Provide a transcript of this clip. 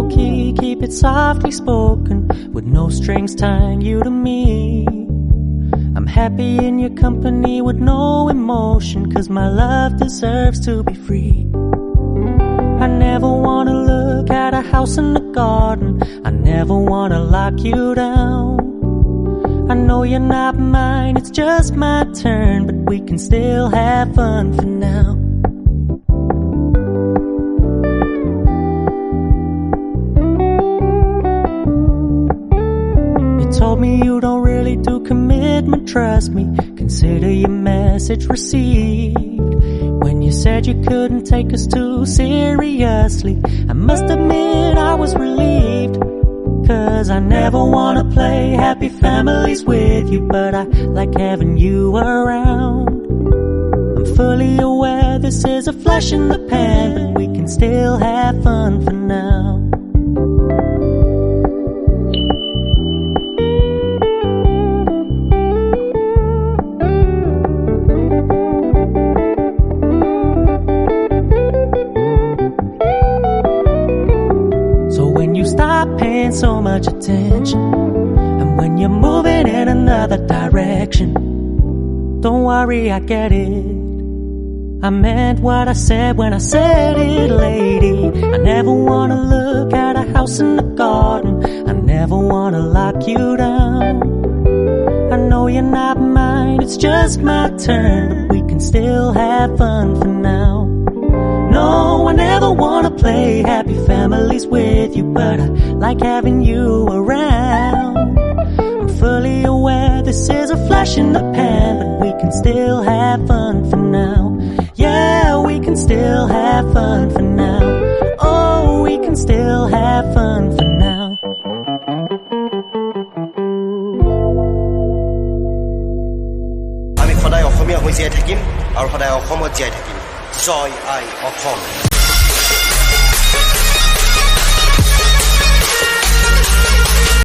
low-key, keep it softly spoken, with no strings tying you to me. I'm happy in your company with no emotion, 'cause my love deserves to be free. I never wanna look at a house in the garden, I never wanna lock you down. I know you're not mine, it's just my turn, but we can still have fun for now. You told me you don't really do commitment, trust me, consider your message received. When you said you couldn't take us too seriously, I must admit I was relieved. 'Cause I never wanna play happy families with you, but I like having you around. I'm fully aware this is a flash in the pan, but we can still have fun for now. Stop paying so much attention, and when you're moving in another direction, don't worry, I get it. I meant what I said when I said it, lady. I never wanna look at a house in the garden, I never wanna lock you down. I know you're not mine, it's just my turn, but we can still have fun for now. No, I never wanna play happy families with you, but I like having you around. I'm fully aware this is a flash in the pan, but we can still have fun for now. Yeah, we can still have fun for now. Oh, we can still have fun for now. আমি সদায় অসমীয়া হৈ জীয়াই থাকিম আৰু সদায় অসমত জীয়াই থাকিম। জয় আই অসম।